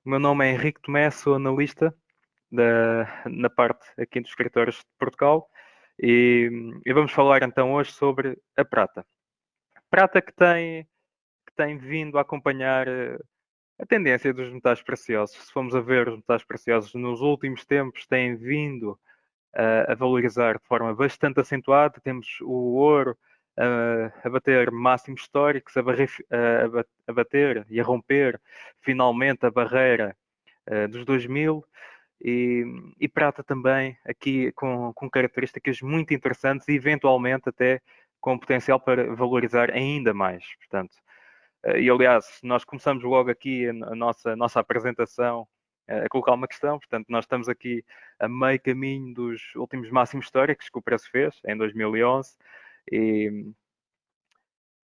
O meu nome é Henrique Tomé, sou analista na parte aqui dos escritórios de Portugal e vamos falar então hoje sobre a prata. Prata que tem vindo a acompanhar a tendência dos metais preciosos. Se formos a ver, os metais preciosos nos últimos tempos têm vindo a valorizar de forma bastante acentuada. Temos o ouro a bater máximos históricos, a bater e a romper finalmente a barreira dos 2000 e prata também aqui com características muito interessantes e eventualmente até com potencial para valorizar ainda mais. Portanto, e aliás, nós começamos logo aqui a nossa apresentação a colocar uma questão. Portanto, nós estamos aqui a meio caminho dos últimos máximos históricos que o preço fez em 2011 e,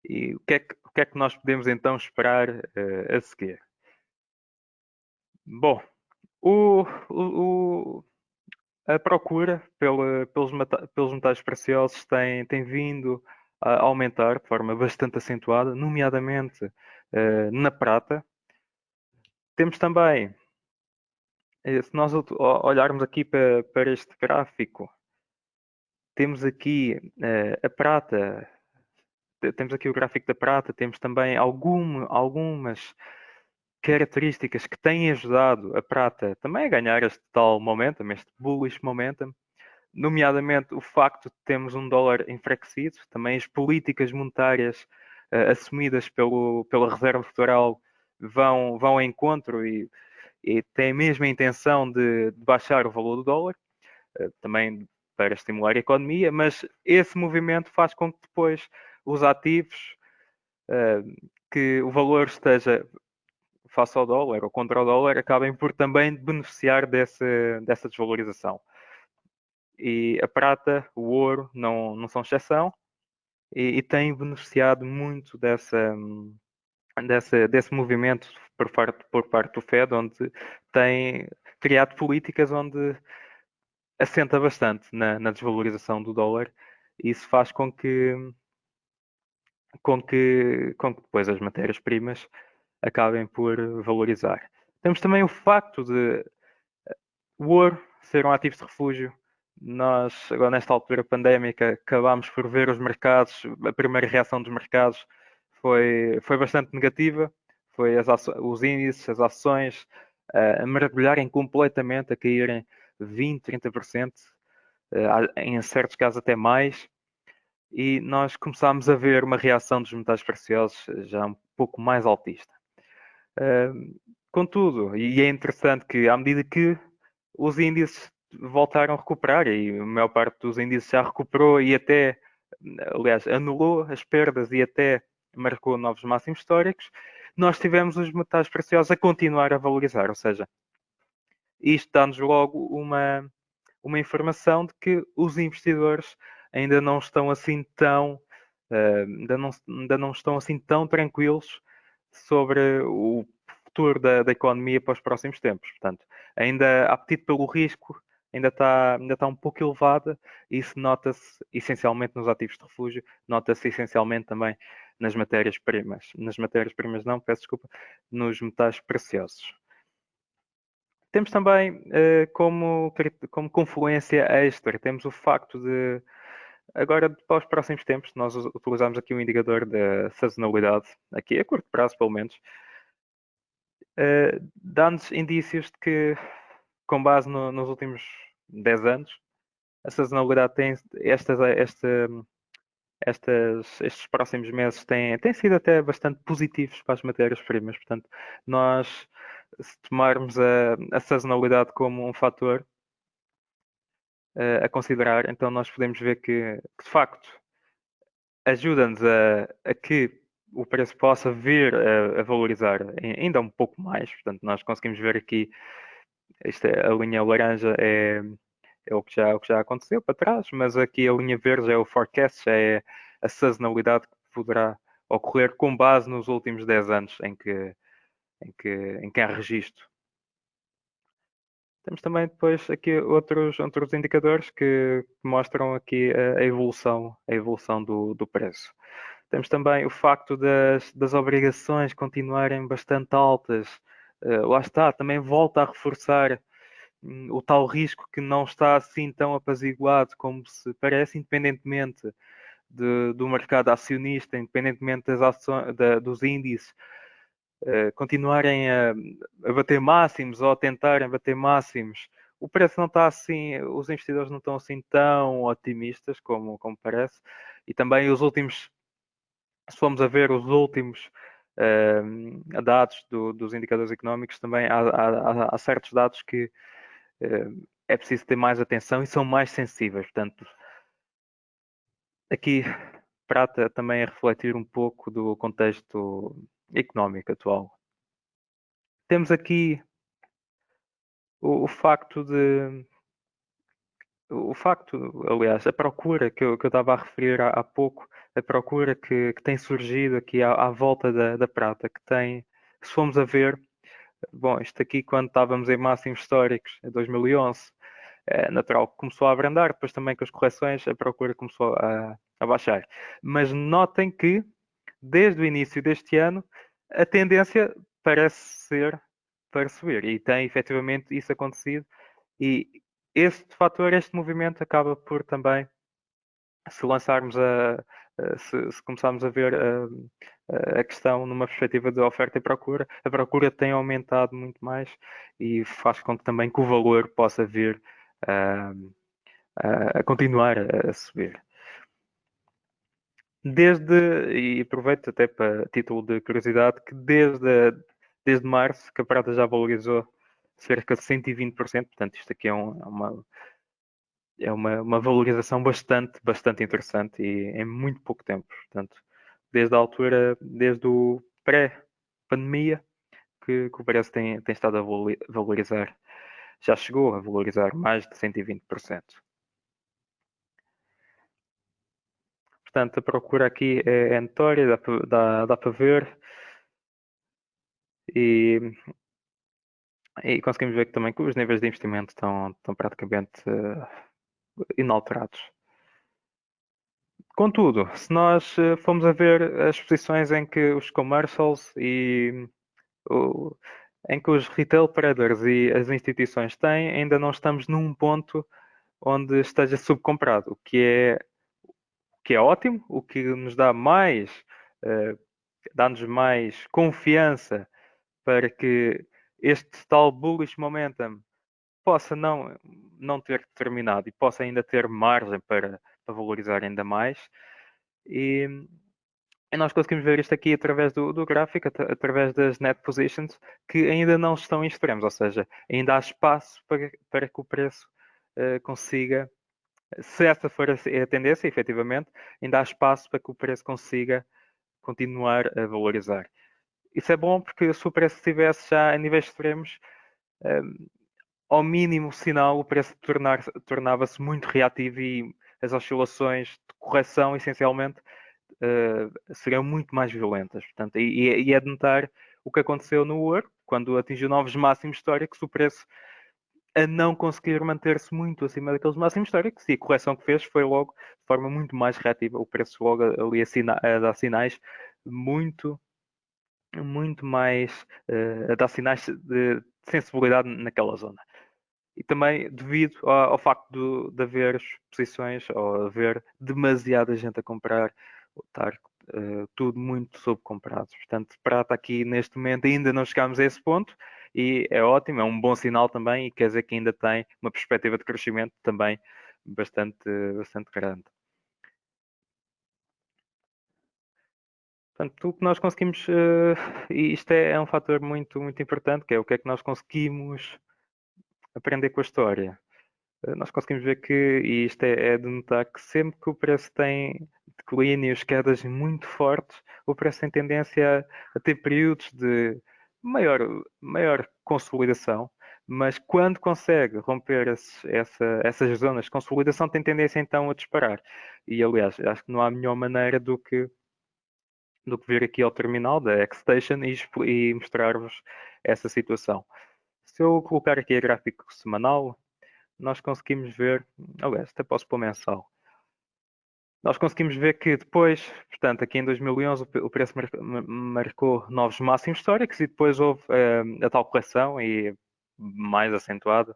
e o que é que nós podemos então esperar a seguir? Bom, o, o, a procura pelos metais preciosos tem vindo a aumentar de forma bastante acentuada, nomeadamente na prata. Temos também, se nós olharmos aqui para este gráfico, temos aqui a prata, temos aqui o gráfico da prata, temos também algumas características que têm ajudado a prata também a ganhar este tal momentum, este bullish momentum, nomeadamente o facto de termos um dólar enfraquecido, também as políticas monetárias assumidas pela Reserva Federal vão ao encontro e têm mesmo a intenção de baixar o valor do dólar, também para estimular a economia, mas esse movimento faz com que depois os ativos, eh, que o valor esteja face ao dólar ou contra o dólar, acabem por também beneficiar dessa desvalorização. E a prata, o ouro, não são exceção e têm beneficiado muito desse movimento por parte do Fed, onde tem criado políticas onde assenta bastante na desvalorização do dólar. E isso faz com que depois as matérias-primas acabem por valorizar. Temos também o facto de o ouro ser um ativo de refúgio. Nós, agora nesta altura pandémica, acabámos por ver os mercados, a primeira reação dos mercados foi bastante negativa, foi os índices, as ações a mergulharem completamente, a caírem 20, 30%, em certos casos até mais, e nós começámos a ver uma reação dos metais preciosos já um pouco mais altista. Contudo, e é interessante que à medida que os índices voltaram a recuperar, e a maior parte dos índices já recuperou e até, aliás, anulou as perdas e até marcou novos máximos históricos, nós tivemos os metais preciosos a continuar a valorizar, ou seja, isto dá-nos logo uma informação de que os investidores ainda não estão assim tão ainda não estão assim tão tranquilos sobre o futuro da economia para os próximos tempos. Portanto, ainda apetite pelo risco ainda está um pouco elevada e isso nota-se essencialmente nos ativos de refúgio, nota-se essencialmente também nas matérias-primas. Nas matérias-primas não, peço desculpa, nos metais preciosos. Temos também como confluência extra, temos o facto de, agora para os próximos tempos, nós utilizamos aqui um indicador da sazonalidade, aqui a curto prazo pelo menos, dá-nos indícios de que, com base nos últimos 10 anos, a sazonalidade tem estes próximos meses têm sido até bastante positivos para as matérias-primas. Portanto, nós, se tomarmos a sazonalidade como um fator a considerar, então nós podemos ver que de facto, ajuda-nos a que o preço possa vir a valorizar ainda um pouco mais. Portanto, nós conseguimos ver aqui, a linha laranja é o que já aconteceu para trás, mas aqui a linha verde é o forecast, já é a sazonalidade que poderá ocorrer com base nos últimos 10 anos em que há registro. Temos também depois aqui outros indicadores que mostram aqui a evolução do preço. Temos também o facto das obrigações continuarem bastante altas lá está, também volta a reforçar o tal risco que não está assim tão apaziguado como se parece, independentemente do mercado acionista, independentemente das ações, dos índices, continuarem a bater máximos ou a tentarem bater máximos. O preço não está assim, os investidores não estão assim tão otimistas como parece. E também os últimos, se formos a ver os últimos dados dos indicadores económicos, também há certos dados que é preciso ter mais atenção e são mais sensíveis. Portanto, aqui trata também a refletir um pouco do contexto económico atual. Temos aqui o facto de. O facto, aliás, a procura que eu estava a referir há pouco, a procura que tem surgido aqui à volta da prata, que tem, se formos a ver, bom, isto aqui quando estávamos em máximos históricos, em 2011, é natural que começou a abrandar, depois também com as correções a procura começou a baixar. Mas notem que, desde o início deste ano, a tendência parece ser para subir, e tem efetivamente isso acontecido, e este fator, este movimento acaba por também, se lançarmos se começarmos a ver a questão numa perspectiva de oferta e procura, a procura tem aumentado muito mais e faz com que também que o valor possa vir a, a continuar a subir. E aproveito até para título de curiosidade, que desde março que a prata já valorizou cerca de 120%, portanto isto aqui é uma valorização bastante interessante e em muito pouco tempo. Portanto, desde a altura, desde o pré-pandemia, que o preço tem estado a valorizar. Já chegou a valorizar mais de 120%. Portanto, a procura aqui é notória, dá para ver. E, e conseguimos ver que também que os níveis de investimento estão praticamente inalterados. Contudo, se nós formos a ver as posições em que os commercials o, em que os retail traders e as instituições têm, ainda não estamos num ponto onde esteja subcomprado, o que é ótimo, o que nos uh, dá-nos mais confiança para que este tal bullish momentum possa não ter terminado e possa ainda ter margem para valorizar ainda mais. E, e nós conseguimos ver isto aqui através do gráfico, através das net positions, que ainda não estão em extremos, ou seja, ainda há espaço para que o preço consiga, se essa for a tendência, efetivamente, ainda há espaço para que o preço consiga continuar a valorizar. Isso é bom porque se o preço estivesse já a níveis extremos, ao mínimo sinal, o preço tornava-se muito reativo e as oscilações de correção, essencialmente, seriam muito mais violentas. Portanto, e é de notar o que aconteceu no ouro, quando atingiu novos máximos históricos, o preço a não conseguir manter-se muito acima daqueles máximos históricos, e a correção que fez foi logo de forma muito mais reativa, o preço logo ali a dar sinais muito, muito mais, a dar sinais de sensibilidade naquela zona. E também devido ao facto de haver posições ou haver demasiada gente a comprar, ou estar tudo muito subcomprado. Portanto, prata aqui neste momento ainda não chegámos a esse ponto e é ótimo, é um bom sinal também e quer dizer que ainda tem uma perspectiva de crescimento também bastante grande. Portanto, o que nós conseguimos, e isto é um fator muito importante, que é o que é que nós conseguimos aprender com a história. Nós conseguimos ver que, e isto é de notar, que sempre que o preço tem declínios, quedas muito fortes, o preço tem tendência a ter períodos de maior consolidação, mas quando consegue romper essas zonas de consolidação, tem tendência então a disparar. E aliás, acho que não há melhor maneira do que vir aqui ao terminal da Xstation e mostrar-vos essa situação. Se eu colocar aqui a gráfico semanal, nós conseguimos ver, aliás, até posso pôr mensal. Nós conseguimos ver que depois, portanto, aqui em 2011 o preço marcou novos máximos históricos e depois houve a tal correção e mais acentuada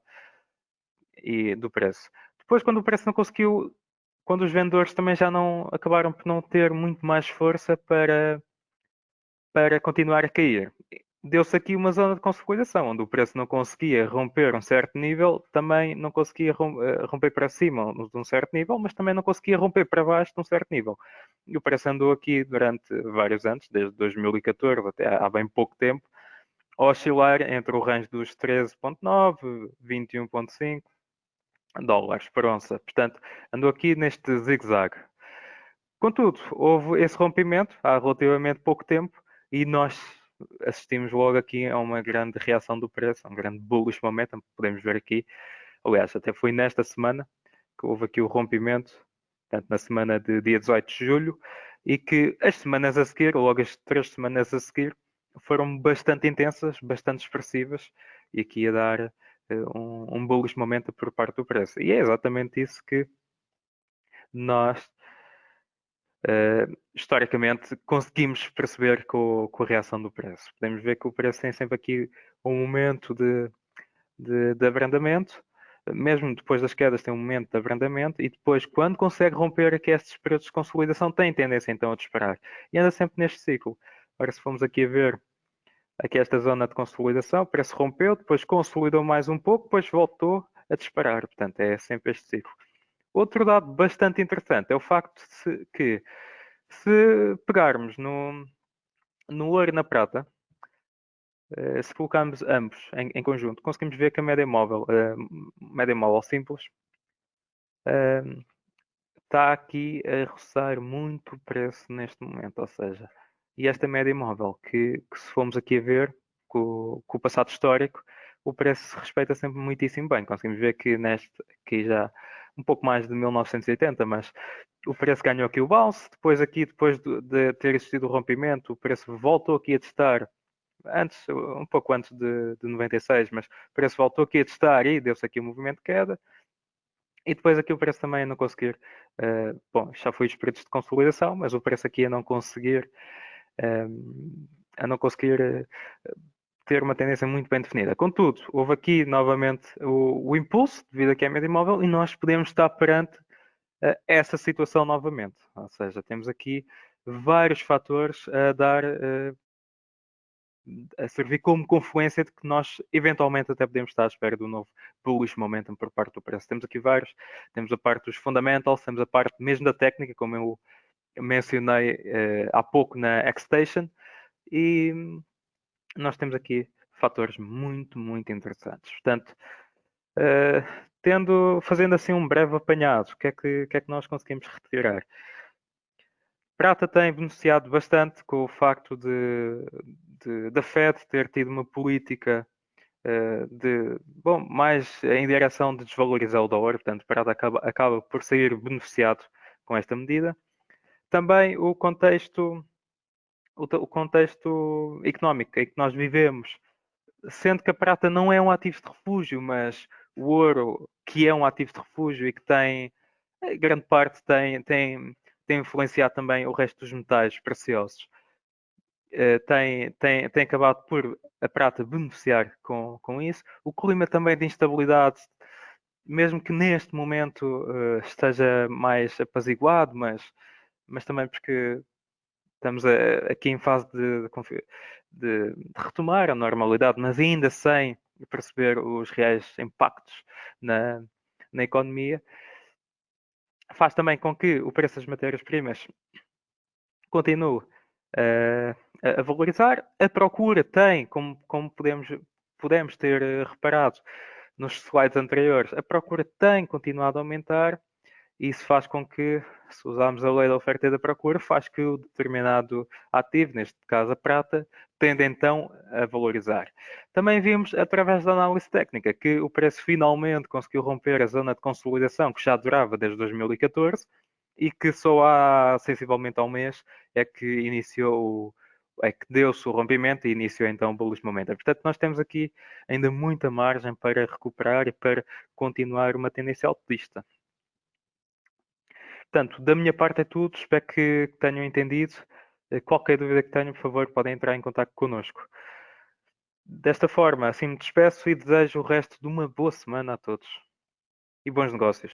do preço. Depois, quando o preço não conseguiu, quando os vendedores também já não acabaram por não ter muito mais força para continuar a cair. Deu-se aqui uma zona de consolidação, onde o preço não conseguia romper um certo nível, também não conseguia romper para cima de um certo nível, mas também não conseguia romper para baixo de um certo nível. E o preço andou aqui durante vários anos, desde 2014 até há bem pouco tempo, a oscilar entre o range dos 13,9, 21,5 dólares por onça. Portanto, andou aqui neste zigue-zague. Contudo, houve esse rompimento há relativamente pouco tempo e nós assistimos logo aqui a uma grande reação do preço, a um grande bullish momentum, podemos ver aqui. Aliás, até foi nesta semana que houve aqui o rompimento, portanto, na semana de dia 18 de julho, e que as semanas a seguir, logo as 3 semanas a seguir, foram bastante intensas, bastante expressivas, e aqui a dar um bullish momentum por parte do preço. E é exatamente isso que nós historicamente conseguimos perceber com a reação do preço. Podemos ver que o preço tem sempre aqui um momento de abrandamento, mesmo depois das quedas tem um momento de abrandamento e depois quando consegue romper aqui estes períodos de consolidação tem tendência então a disparar. E anda sempre neste ciclo. Agora se formos aqui a ver aqui esta zona de consolidação, o preço rompeu, depois consolidou mais um pouco, depois voltou a disparar. Portanto, é sempre este ciclo. Outro dado bastante interessante é o facto de que se pegarmos no ouro e na prata, se colocarmos ambos em conjunto, conseguimos ver que a média móvel simples, está aqui a roçar muito o preço neste momento. Ou seja, e esta média móvel, que se formos aqui a ver com o passado histórico, o preço se respeita sempre muitíssimo bem. Conseguimos ver que aqui já um pouco mais de 1980, mas o preço ganhou aqui o bounce, depois aqui, de ter existido o rompimento, o preço voltou aqui a testar, um pouco antes de 96, mas o preço voltou aqui a testar e deu-se aqui um movimento de queda, e depois aqui o preço também a não conseguir, bom, já foi os períodos de consolidação, mas o preço aqui a não conseguir ter uma tendência muito bem definida. Contudo, houve aqui novamente o impulso devido aqui à média móvel e nós podemos estar perante essa situação novamente. Ou seja, temos aqui vários fatores a servir como confluência de que nós eventualmente até podemos estar à espera do novo bullish momentum por parte do preço. Temos aqui vários, temos a parte dos fundamentals, temos a parte mesmo da técnica, como eu mencionei há pouco na X-Station, e nós temos aqui fatores muito, muito interessantes. Portanto, fazendo assim um breve apanhado, o que é que nós conseguimos retirar? Prata tem beneficiado bastante com o facto da Fed ter tido uma política mais em direção de desvalorizar o dólar, portanto, Prata acaba por sair beneficiado com esta medida. Também o contexto económico em que nós vivemos, sendo que a prata não é um ativo de refúgio, mas o ouro, que é um ativo de refúgio e que tem, grande parte, tem influenciado também o resto dos metais preciosos, tem acabado por a prata beneficiar com isso. O clima também de instabilidade, mesmo que neste momento esteja mais apaziguado, mas também porque estamos aqui em fase de retomar a normalidade, mas ainda sem perceber os reais impactos na, na economia. Faz também com que o preço das matérias-primas continue a valorizar. A procura tem, como podemos ter reparado nos slides anteriores, a procura tem continuado a aumentar. Isso faz com que, se usarmos a lei da oferta e da procura, faz que o determinado ativo, neste caso a prata, tende então a valorizar. Também vimos, através da análise técnica, que o preço finalmente conseguiu romper a zona de consolidação que já durava desde 2014 e que só há sensivelmente há um mês é que deu-se o rompimento e iniciou então o bullish momentum. Portanto, nós temos aqui ainda muita margem para recuperar e para continuar uma tendência altista. Portanto, da minha parte é tudo. Espero que tenham entendido. Qualquer dúvida que tenham, por favor, podem entrar em contato connosco. Desta forma, assim me despeço e desejo o resto de uma boa semana a todos. E bons negócios.